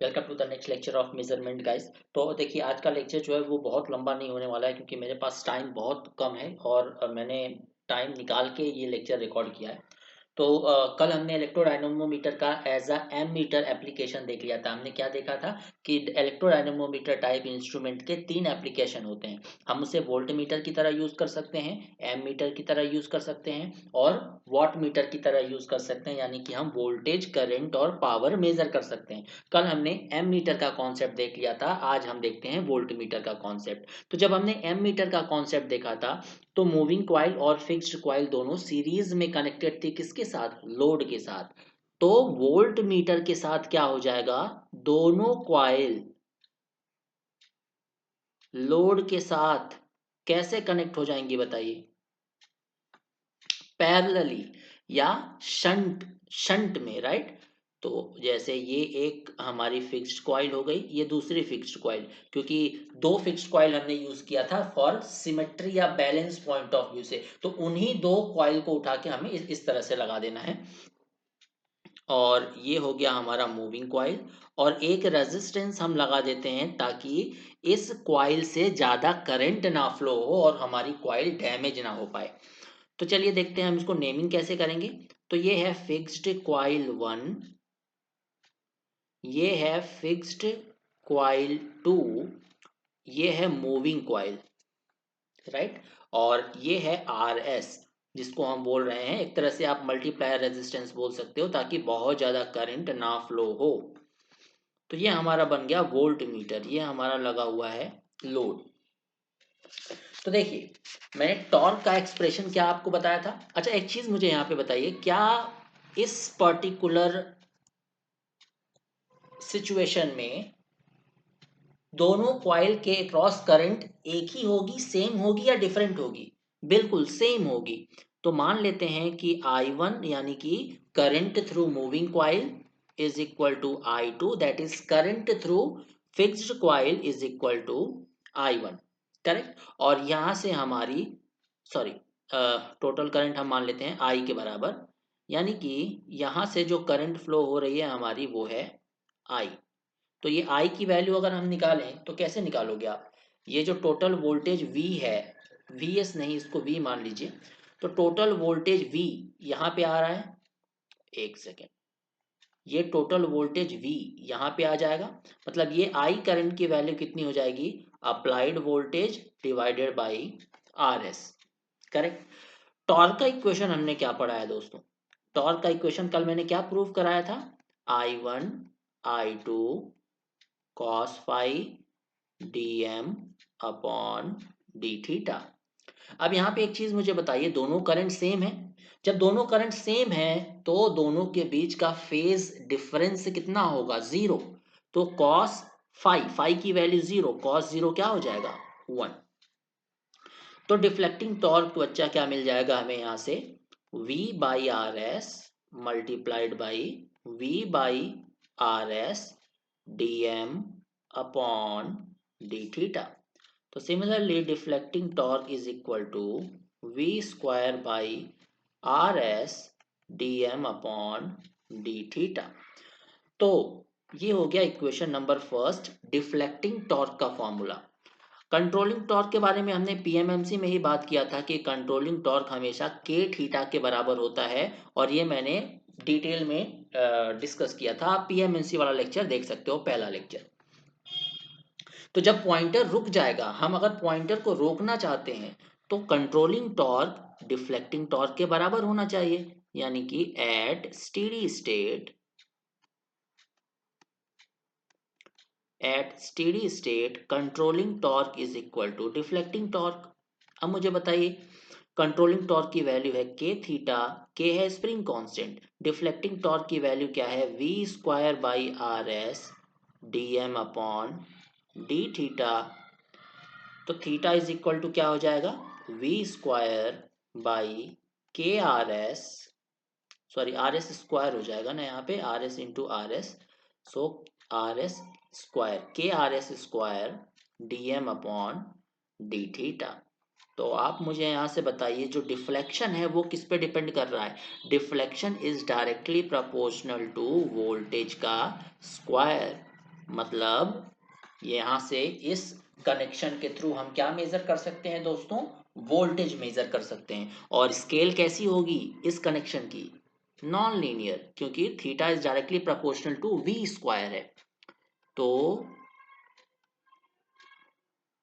Welcome to the next lecture of measurement guys. तो देखिए आज का लेक्चर जो है वो बहुत लंबा नहीं होने वाला है क्योंकि मेरे पास टाइम बहुत कम है और मैंने टाइम निकाल के ये लेक्चर रिकॉर्ड किया है। तो कल हमने इलेक्ट्रोडायनमोमीटर का as a ammeter application देख लिया था। हमने क्या देखा था कि इलेक्ट्रोडायनमोमीटर टाइप इंस्ट्रूमेंट के तीन एप्लीकेशन होते हैं। हम उसे वोल्ट मीटर की तरह यूज कर सकते हैं, एम मीटर की तरह यूज कर सकते हैं और वॉट मीटर की तरह यूज कर सकते हैं, यानी कि हम वोल्टेज, करंट और पावर मेजर कर सकते हैं। कल हमने एम मीटर का कॉन्सेप्ट देख लिया था, आज हम देखते हैं वोल्ट मीटर का कॉन्सेप्ट। तो जब हमने एम मीटर का कॉन्सेप्ट देखा था तो मूविंग कॉइल और फिक्स्ड कॉइल दोनों सीरीज में कनेक्टेड थी, किसके साथ? लोड के साथ। तो वोल्ट मीटर के साथ क्या हो जाएगा? दोनों कॉइल लोड के साथ कैसे कनेक्ट हो जाएंगे बताइए? पैरेलली या शंट शंट में, राइट। तो जैसे ये एक हमारी फिक्स्ड कॉइल हो गई, ये दूसरी फिक्स्ड कॉइल, क्योंकि दो फिक्स्ड कॉइल हमने यूज किया था फॉर सिमेट्री या बैलेंस पॉइंट ऑफ व्यू से, तो उन्हीं दो कॉइल को उठा के हमें इस तरह से लगा देना है। और ये हो गया हमारा मूविंग कॉइल, और एक रेजिस्टेंस हम लगा देते हैं ताकि इस कॉइल से ज्यादा करंट ना फ्लो हो और हमारी कॉइल डैमेज ना हो पाए। तो चलिए देखते हैं हम इसको नेमिंग कैसे करेंगे। तो ये है फिक्स्ड कॉइल 1, ये है फिक्स्ड कॉइल 2, ये है मूविंग कॉइल, राइट। और ये है आर एस, जिसको हम बोल रहे हैं, एक तरह से आप मल्टीप्लायर रेजिस्टेंस बोल सकते हो ताकि बहुत ज्यादा करंट ना फ्लो हो। तो ये हमारा बन गया वोल्ट मीटर, ये हमारा लगा हुआ है लोड। तो देखिए मैंने टॉर्क का एक्सप्रेशन क्या आपको बताया था। अच्छा एक चीज मुझे यहाँ पे बताइए, क्या इस पर्टिकुलर सिचुएशन में दोनों कॉइल के क्रॉस करंट एक ही होगी, सेम होगी या डिफरेंट होगी? बिल्कुल सेम होगी। तो मान लेते हैं कि I1 यानी कि current through moving coil is equal to I2, that is current through fixed coil is equal to I1, correct. और यहां से हमारी, सॉरी, टोटल करंट हम मान लेते हैं I के बराबर, यानी कि यहां से जो करंट फ्लो हो रही है हमारी वो है I। तो ये I की वैल्यू अगर हम निकालें तो कैसे निकालोगे आप? ये जो टोटल वोल्टेज V है, Vs नहीं, इसको V मान लीजिए। तो टोटल वोल्टेज V यहाँ पे आ रहा है, एक सेकेंड, ये टोटल वोल्टेज V यहाँ पे आ जाएगा। मतलब ये I करंट की वैल्यू कितनी हो जाएगी? Applied voltage divided by RS, correct. Torque का इक्वेशन हमने क्या पढ़ा है दोस्तों? टॉर्क का इक्वेशन कल मैंने क्या प्रूव कराया था? I1 I2 cos phi dm upon D theta. अब यहाँ पे एक चीज मुझे बताइए, दोनों करंट सेम है। जब दोनों करंट सेम है तो दोनों के बीच का फेज डिफरेंस कितना होगा? जीरो। तो cos फाई, फाई की वैल्यू जीरो, cos जीरो क्या हो जाएगा? 1। तो डिफ्लेक्टिंग टॉर्क बच्चा क्या मिल जाएगा हमें यहाँ से? v by R S multiplied by v by R S D M upon D theta. तो similarly deflecting torque is equal to v square by R S D M upon D theta. तो ये हो गया equation number first, deflecting torque का formula. Controlling torque के बारे में हमने पीएमएमसी में ही बात किया था कि कंट्रोलिंग टॉर्क हमेशा के थीटा के बराबर होता है, और ये मैंने डिटेल में डिस्कस किया था। आप पीएमएमसी वाला लेक्चर देख सकते हो, पहला लेक्चर। तो जब पॉइंटर रुक जाएगा, हम अगर पॉइंटर को रोकना चाहते हैं तो कंट्रोलिंग टॉर्क डिफ्लेक्टिंग टॉर्क के बराबर होना चाहिए, यानी कि at steady state controlling torque is equal to deflecting torque. अब मुझे बताइए, कंट्रोलिंग टॉर्क की वैल्यू है के थीटा, के है स्प्रिंग कांस्टेंट, डिफ्लेक्टिंग टॉर्क की वैल्यू क्या है? V square by R S D M upon D theta. तो थीटा इज इक्वल टू क्या हो जाएगा? V square by K R S, sorry R S square हो जाएगा ना यहाँ पे, R S into R S. So R S square, K R S square D M upon D theta. तो आप मुझे यहाँ से बताइए, जो डिफ्लेक्शन है वो किस पे डिपेंड कर रहा है? Deflection is directly proportional to voltage का स्क्वायर। मतलब यहां से इस कनेक्शन के थ्रू हम क्या मेजर कर सकते हैं दोस्तों, वोल्टेज मेजर कर सकते हैं। और स्केल कैसी होगी इस कनेक्शन की, नॉन लीनियर, क्योंकि theta is directly proportional to V square है। तो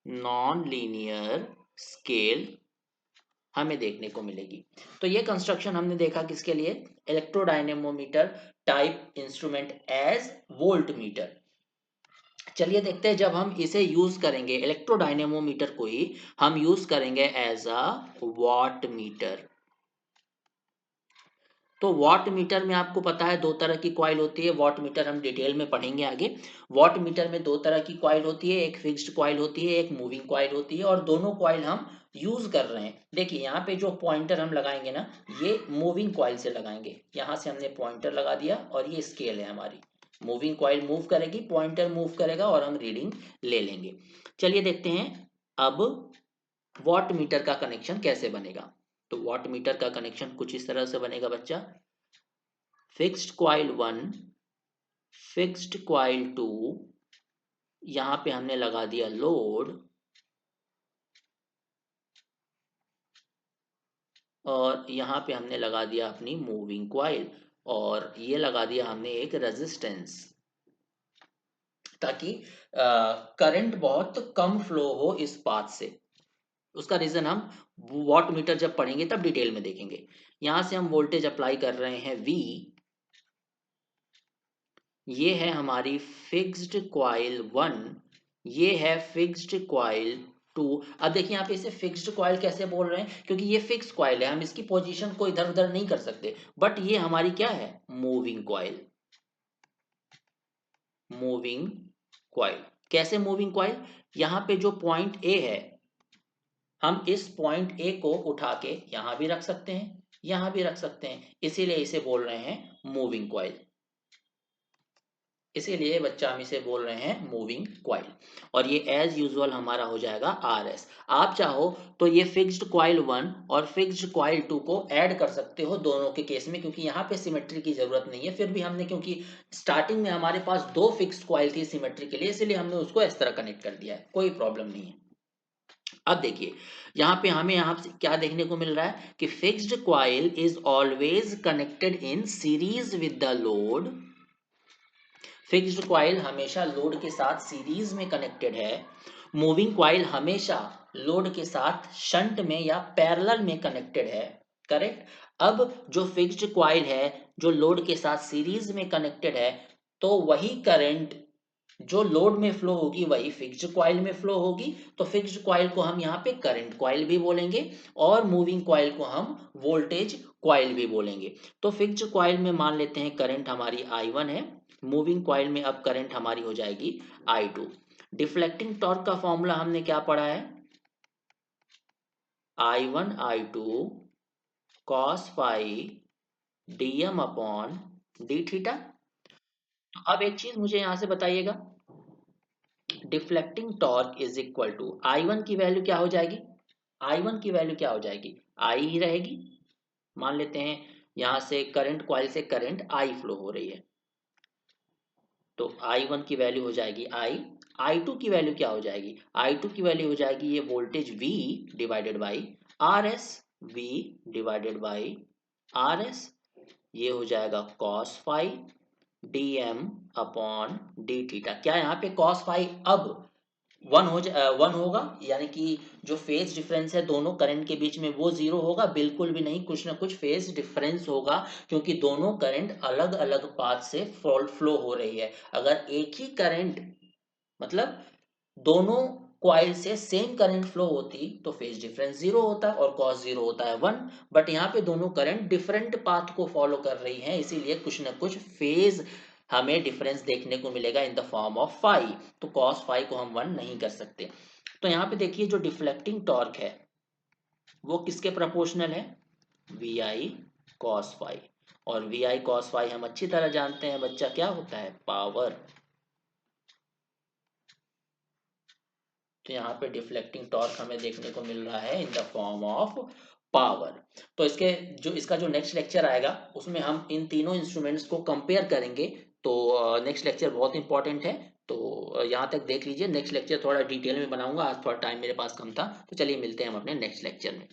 नॉन लीनियर स्केल हमें देखने को मिलेगी। तो ये कंस्ट्रक्शन हमने देखा किसके लिए, electrodynamometer type instrument as volt meter. चलिए देखते हैं जब हम इसे यूज करेंगे, इलेक्ट्रोडायनेमोमीटर को ही हम यूज करेंगे एज अ वॉट मीटर। तो वॉट मीटर में आपको पता है दो तरह की कॉइल होती है, वॉट मीटर हम डिटेल में पढ़ेंगे आगे। वॉट मीटर में दो तरह की कॉइल होती है, एक फिक्स्ड कॉइल होती है, एक मूविंग कॉइल होती है, और दोनों कॉइल हम यूज कर रहे हैं। देखिए यहाँ पे जो पॉइंटर हम लगाएंगे ना, ये मूविंग कॉइल से लगाएंगे। यहाँ से हमने पॉइंटर लगा दिया और ये स्केल है हमारी। मूविंग कॉइल मूव करेगी, पॉइंटर मूव करेगा और हम रीडिंग ले लेंगे। चलिए देखते हैं अब वॉट मीटर का कनेक्शन कैसे बनेगा। तो वॉट मीटर का कनेक्शन कुछ इस तरह से बनेगा बच्चा, फिक्स्ड कॉइल 1, फिक्स्ड कॉइल 2, यहां पे हमने लगा दिया लोड, और यहां पे हमने लगा दिया अपनी मूविंग कॉइल, और ये लगा दिया हमने एक रेजिस्टेंस, ताकि करंट बहुत कम फ्लो हो इस पाथ से। उसका रीजन हम वॉट मीटर जब पढ़ेंगे तब डिटेल में देखेंगे। यहां से हम वोल्टेज अप्लाई कर रहे हैं V, ये है हमारी फिक्स्ड कॉइल 1, ये है फिक्स्ड कॉइल 2। अब देखिए यहाँ पे इसे फिक्स्ड कॉइल कैसे बोल रहे हैं, क्योंकि ये फिक्स कॉइल है, हम इसकी पोजीशन को इधर उधर नहीं कर सकते। बट ये हमारी क्या है, मूविंग कॉइल। मूविंग कॉइल कैसे मूविंग कॉइल, यहाँ पे जो पॉइंट ए है, हम इस पॉइंट ए को उठा के यहां भी रख सकते हैं, यहां भी रख सकते हैं, इसीलिए इसे बोल रहे हैं मूविंग कॉइल। इसीलिए बच्चा हम इसे बोल रहे हैं मूविंग कॉइल। और ये एज यूजुअल हमारा हो जाएगा आर एस। आप चाहो तो ये फिक्स्ड कॉइल 1 और फिक्स्ड कॉइल 2 को ऐड कर सकते हो दोनों के केस में, क्योंकि यहाँ पे सिमेट्री की जरूरत नहीं है। फिर भी हमने, क्योंकि स्टार्टिंग में हमारे पास दो फिक्स्ड कॉइल थी सिमेट्री के लिए, इसलिए हमने उसको इस तरह कनेक्ट कर दिया है, कोई प्रॉब्लम नहीं है। अब देखिए यहाँ पे हमें यहाँ से क्या देखने को मिल रहा है कि fixed coil is always connected in series with the load. Fixed coil हमेशा लोड के साथ सीरीज में कनेक्टेड है। मूविंग कॉइल हमेशा लोड के साथ शंट में या पैरेलल में कनेक्टेड है। करेक्ट। अब जो फिक्स्ड कॉइल है जो लोड के साथ सीरीज में कनेक्टेड है, तो वही करंट जो लोड में फ्लो होगी वही फिक्स्ड कॉइल में फ्लो होगी। तो फिक्स्ड कॉइल को हम यहाँ पे करंट कॉइल भी बोलेंगे, और मूविंग कॉइल को हम वोल्टेज कॉइल भी बोलेंगे। तो फिक्स्ड कॉइल में मान लेते हैं करंट हमारी I1 है, मूविंग कॉइल में अब करंट हमारी हो जाएगी I2। डिफ्लेक्टिंग टॉर्क का फॉर्मूला हमने क्या पढ़ा है, I1 I2 cos phi dm upon D theta. अब एक चीज मुझे यहां से बताइएगा, deflecting torque is equal to I1 की वैल्यू क्या हो जाएगी, I1 की वैल्यू क्या हो जाएगी, I ही रहेगी। मान लेते हैं यहां से करंट कॉइल से करंट I फ्लो हो रही है, तो I1 की वैल्यू हो जाएगी I। I2 की वैल्यू क्या हो जाएगी, I2 की वैल्यू हो जाएगी ये voltage V divided by RS, V divided by RS, ये हो जाएगा cos phi dm upon D theta. क्या यहाँ पे cos phi अब वन होगा, यानी कि जो फेज डिफरेंस है दोनों करंट के बीच में वो जीरो होगा, बिल्कुल भी नहीं, कुछ ना कुछ फेज डिफरेंस होगा, क्योंकि दोनों करंट अलग अलग पाथ से फ्लो हो रही है। अगर एक ही करंट, मतलब दोनों कॉइल से सेम करंट फ्लो होती तो फेज डिफरेंस जीरो होता और कॉस जीरो होता है 1। बट यहाँ पे दोनों करंट डिफरेंट पाथ को फॉलो कर रही हैं, इसीलिए कुछ ना कुछ फेज हमें डिफरेंस देखने को मिलेगा in the form of phi. तो कॉस फाई को हम 1 नहीं कर सकते। तो यहाँ पे देखिए जो डिफ्लेक्टिंग टॉर्क है वो किसके प्रोपोर्शनल है, वी आई कॉस फाई। और वी आई कॉस फाई हम अच्छी तरह जानते हैं बच्चा क्या होता है, पावर। तो यहाँ पे डिफ्लेक्टिंग टॉर्क हमें देखने को मिल रहा है इन द फॉर्म ऑफ पावर। तो इसका जो नेक्स्ट लेक्चर आएगा उसमें हम इन तीनों इंस्ट्रूमेंट्स को कंपेयर करेंगे तो नेक्स्ट लेक्चर बहुत इंपॉर्टेंट है। तो यहाँ तक देख लीजिए, नेक्स्ट लेक्चर थोड़ा डिटेल में बनाऊंगा, आज थोड़ा टाइम मेरे पास कम था। तो चलिए मिलते हैं हम अपने नेक्स्ट लेक्चर में।